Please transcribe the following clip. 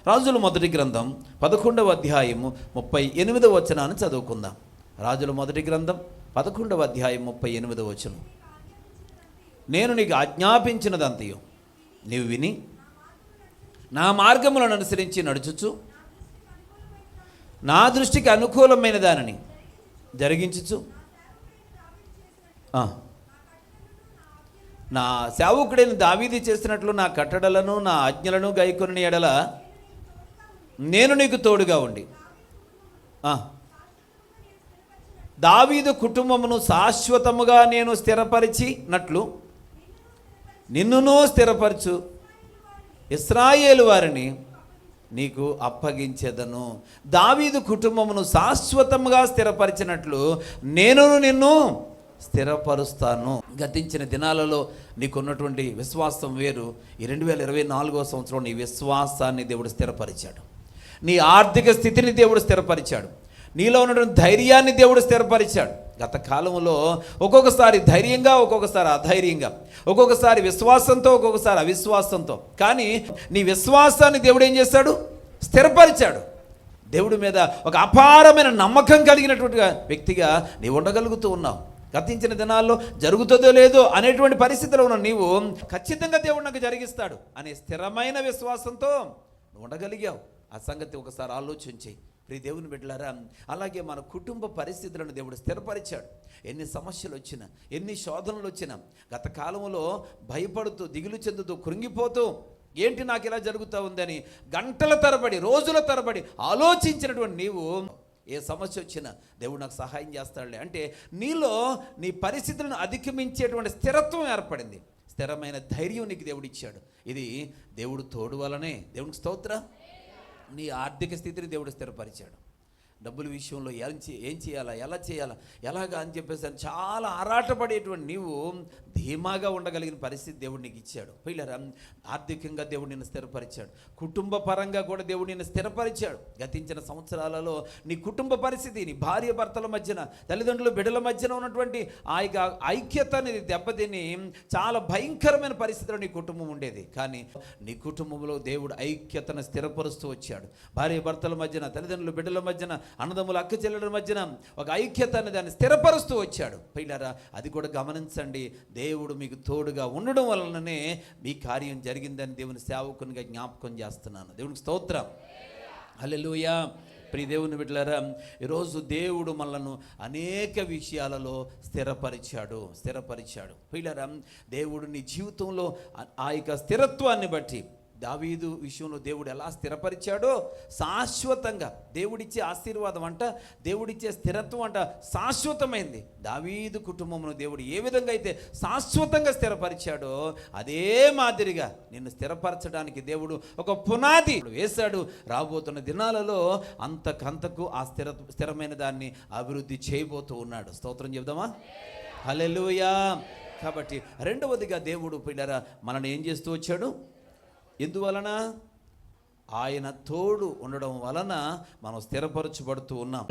రాజుల మొదటి గ్రంథం 11వ అధ్యాయము 38వ వచనాన్ని చదువుకుందాం. రాజుల మొదటి గ్రంథం 11వ అధ్యాయం 38వ వచనం. నేను నీకు ఆజ్ఞాపించినదంతయు నీవు విని నా మార్గములను అనుసరించి నడుచుచు నా దృష్టికి అనుకూలమైన దానిని జరిగించుచు నా సేవకుడైన దావీదు చేసినట్లు నా కట్టడలను నా ఆజ్ఞలను గైకొనిన ఎడల నేను నీకు తోడుగా ఉండి దావీదు కుటుంబమును శాశ్వతముగా నేను స్థిరపరిచినట్లు నిన్నును స్థిరపరచు ఇశ్రాయేలు వారిని నీకు అప్పగించేదను. దావీదు కుటుంబమును శాశ్వతముగా స్థిరపరిచినట్లు నేను నిన్ను స్థిరపరుస్తాను. గతించిన దినాలలో నీకున్నటువంటి విశ్వాసం వేరు. ఈ 2024వ సంవత్సరం నీ విశ్వాసాన్ని దేవుడు స్థిరపరిచాడు. నీ ఆర్థిక స్థితిని దేవుడు స్థిరపరిచాడు. నీలో ఉన్నటువంటి ధైర్యాన్ని దేవుడు స్థిరపరిచాడు. గత కాలంలో ఒక్కొక్కసారి ధైర్యంగా, ఒక్కొక్కసారి అధైర్యంగా, ఒక్కొక్కసారి విశ్వాసంతో, ఒక్కొక్కసారి అవిశ్వాసంతో, కానీ నీ విశ్వాసాన్ని దేవుడు ఏం చేశాడు? స్థిరపరిచాడు. దేవుడి మీద ఒక అపారమైన నమ్మకం కలిగినటువంటి వ్యక్తిగా నీవు ఉండగలుగుతూ ఉన్నావు. గతించిన దినాల్లో జరుగుతుందో లేదో అనేటువంటి పరిస్థితిలో ఉన్న నీవు ఖచ్చితంగా దేవుడు నాకు జరిగిస్తాడు అనే స్థిరమైన విశ్వాసంతో నువ్వు ఉండగలిగావు. ఆ సంగతి ఒకసారి ఆలోచించి ప్రియ దేవుని బిడ్డలారా, అలాగే మన కుటుంబ పరిస్థితులను దేవుడు స్థిరపరిచాడు. ఎన్ని సమస్యలు వచ్చినా, ఎన్ని శోధనలు వచ్చినా, గత కాలంలో భయపడుతూ, దిగులు చెందుతూ, కృంగిపోతూ, ఏంటి నాకు ఇలా జరుగుతూ ఉందని గంటల తరబడి, రోజుల తరబడి ఆలోచించినటువంటి నీవు ఏ సమస్య వచ్చినా దేవుడు నాకు సహాయం చేస్తాడులే అంటే నీలో నీ పరిస్థితులను అధిగమించేటువంటి స్థిరత్వం ఏర్పడింది. స్థిరమైన ధైర్యం నీకు దేవుడు ఇచ్చాడు. ఇది దేవుడు తోడు వలనే. దేవునికి స్తోత్రం. నీ ఆర్థిక స్థితిని దేవుడు స్థిరపరిచాడు. డబ్బుల విషయంలో ఏం చేయాలా, ఎలా చేయాలా, ఎలాగా అని చెప్పేసి చాలా ఆరాటపడేటువంటి నీవు ధీమాగా ఉండగలిగిన పరిస్థితి దేవుడు నీకు ఇచ్చాడు. పిల్లరా, ఆర్థికంగా దేవుడు నిన్ను స్థిరపరిచాడు. కుటుంబ పరంగా కూడా దేవుడు నిన్ను స్థిరపరిచాడు. గతించిన సంవత్సరాలలో నీ కుటుంబ పరిస్థితి, నీ భార్య భర్తల మధ్యన, తల్లిదండ్రుల బిడ్డల మధ్యన ఉన్నటువంటి ఆ యొక్క ఐక్యత అనేది దెబ్బతిని చాలా భయంకరమైన పరిస్థితిలో నీ కుటుంబం ఉండేది. కానీ నీ కుటుంబంలో దేవుడు ఐక్యతను స్థిరపరుస్తూ వచ్చాడు. భార్య భర్తల మధ్యన, తల్లిదండ్రుల బిడ్డల మధ్యన, అన్నదమ్ముల అక్క చెల్లెల మధ్యన ఒక ఐక్యత అనేది దాన్ని స్థిరపరుస్తూ వచ్చాడు. పిల్లరా, అది కూడా గమనించండి. దేవుడు మీకు తోడుగా ఉండడం వలననే మీ కార్యం జరిగిందని దేవుని సేవకునిగా జ్ఞాపకం చేస్తున్నాను. దేవునికి స్తోత్రం. హల్లెలూయా. ప్రియ దేవుని బిడ్డలారా, ఈరోజు దేవుడు మనలను అనేక విషయాలలో స్థిరపరిచాడు. పిల్లరా, దేవుడు నీ జీవితంలో ఆ యొక్క స్థిరత్వాన్ని బట్టి దావీదు విషయంలో దేవుడు ఎలా స్థిరపరిచాడో శాశ్వతంగా దేవుడిచ్చే ఆశీర్వాదం అంట, దేవుడిచ్చే స్థిరత్వం అంట శాశ్వతమైంది. దావీదు కుటుంబమును దేవుడు ఏ విధంగా అయితే శాశ్వతంగా స్థిరపరిచాడో అదే మాదిరిగా నిన్ను స్థిరపరచడానికి దేవుడు ఒక పునాది వేశాడు. రాబోతున్న దినాలలో అంతకంతకు ఆ స్థిరమైన దాన్ని అభివృద్ధి చేయబోతూ ఉన్నాడు. స్తోత్రం చెప్దామా? హల్లెలూయా. కాబట్టి రెండవదిగా దేవుడు పిల్లరా మనల్ని ఏం చేస్తూ వచ్చాడు? ఎందువలన? ఆయన తోడు ఉండడం వలన మనం స్థిరపరచబడుతూ ఉన్నాం.